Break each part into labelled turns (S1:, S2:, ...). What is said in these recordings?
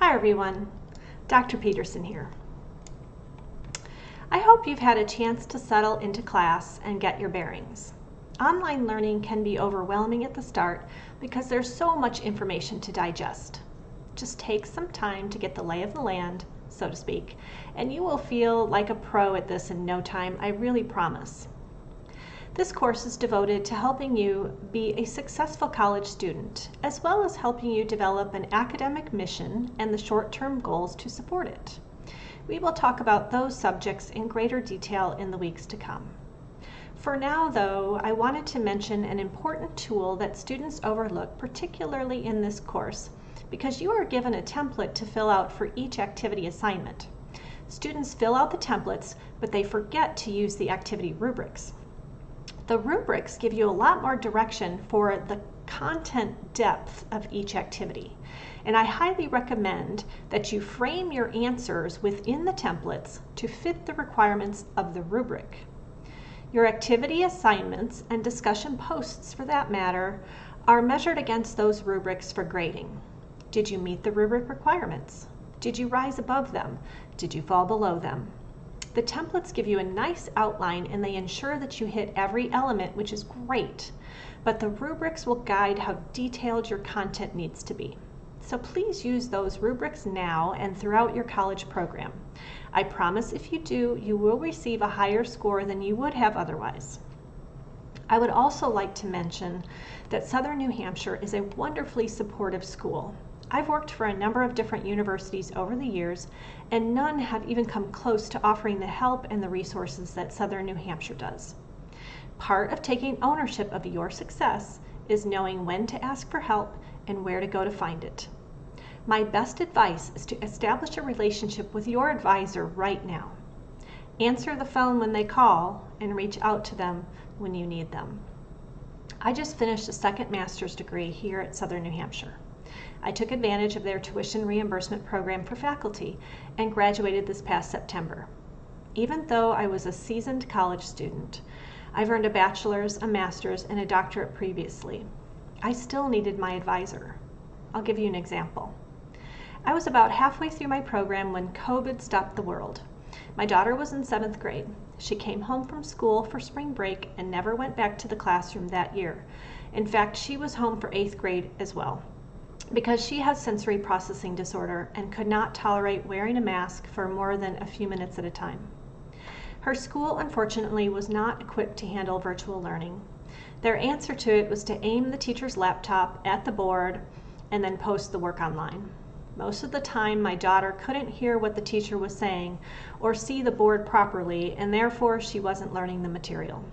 S1: Hi everyone, Dr. Peterson here. I hope you've had a chance to settle into class and get your bearings. Online learning can be overwhelming at the start because there's so much information to digest. Just take some time to get the lay of the land, so to speak, and you will feel like a pro at this in no time, I really promise. This course is devoted to helping you be a successful college student, as well as helping you develop an academic mission and the short-term goals to support it. We will talk about those subjects in greater detail in the weeks to come. For now, though, I wanted to mention an important tool that students overlook, particularly in this course, because you are given a template to fill out for each activity assignment. Students fill out the templates, but they forget to use the activity rubrics. The rubrics give you a lot more direction for the content depth of each activity, and I highly recommend that you frame your answers within the templates to fit the requirements of the rubric. Your activity assignments and discussion posts, for that matter, are measured against those rubrics for grading. Did you meet the rubric requirements? Did you rise above them? Did you fall below them? The templates give you a nice outline and they ensure that you hit every element, which is great, but the rubrics will guide how detailed your content needs to be. So please use those rubrics now and throughout your college program. I promise if you do, you will receive a higher score than you would have otherwise. I would also like to mention that Southern New Hampshire is a wonderfully supportive school. I've worked for a number of different universities over the years, and none have even come close to offering the help and the resources that Southern New Hampshire does. Part of taking ownership of your success is knowing when to ask for help and where to go to find it. My best advice is to establish a relationship with your advisor right now. Answer the phone when they call and reach out to them when you need them. I just finished a second master's degree here at Southern New Hampshire. I took advantage of their tuition reimbursement program for faculty and graduated this past September. Even though I was a seasoned college student, I've earned a bachelor's, a master's, and a doctorate previously. I still needed my advisor. I'll give you an example. I was about halfway through my program when COVID stopped the world. My daughter was in 7th grade. She came home from school for spring break and never went back to the classroom that year. In fact, she was home for 8th grade as well, because she has sensory processing disorder and could not tolerate wearing a mask for more than a few minutes at a time. Her school, unfortunately, was not equipped to handle virtual learning. Their answer to it was to aim the teacher's laptop at the board and then post the work online. Most of the time, my daughter couldn't hear what the teacher was saying or see the board properly, and therefore she wasn't learning the material.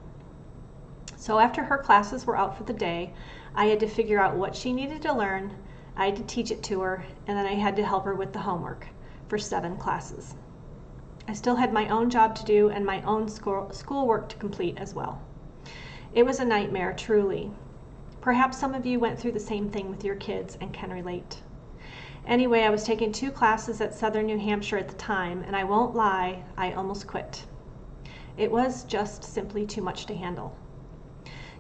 S1: So after her classes were out for the day, I had to figure out what she needed to learn. I had to teach it to her, and then I had to help her with the homework for 7 classes. I still had my own job to do and my own schoolwork to complete as well. It was a nightmare, truly. Perhaps some of you went through the same thing with your kids and can relate. Anyway, I was taking 2 classes at Southern New Hampshire at the time, and I won't lie, I almost quit. It was just simply too much to handle.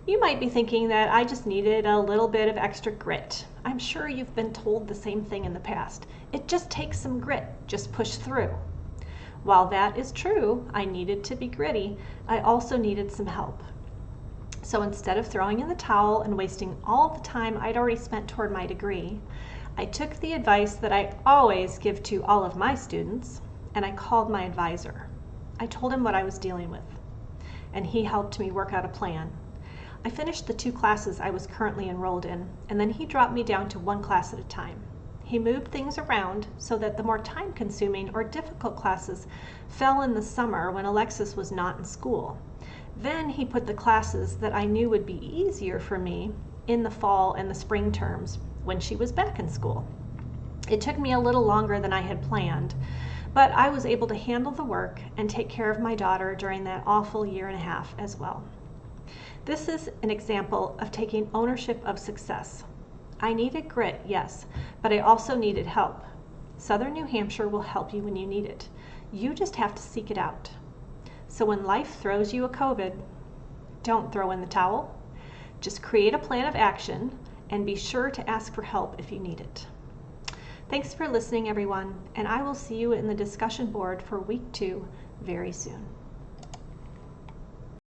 S1: You might be thinking that I just needed a little bit of extra grit. I'm sure you've been told the same thing in the past. It just takes some grit, just push through. While that is true, I needed to be gritty, I also needed some help. So instead of throwing in the towel and wasting all the time I'd already spent toward my degree, I took the advice that I always give to all of my students, and I called my advisor. I told him what I was dealing with, and he helped me work out a plan. I finished the 2 classes I was currently enrolled in, and then he dropped me down to 1 class at a time. He moved things around so that the more time-consuming or difficult classes fell in the summer when Alexis was not in school. Then he put the classes that I knew would be easier for me in the fall and the spring terms when she was back in school. It took me a little longer than I had planned, but I was able to handle the work and take care of my daughter during that awful 1.5 years as well. This is an example of taking ownership of success. I needed grit, yes, but I also needed help. Southern New Hampshire will help you when you need it. You just have to seek it out. So when life throws you a COVID, don't throw in the towel. Just create a plan of action and be sure to ask for help if you need it. Thanks for listening, everyone, and I will see you in the discussion board for week 2 very soon.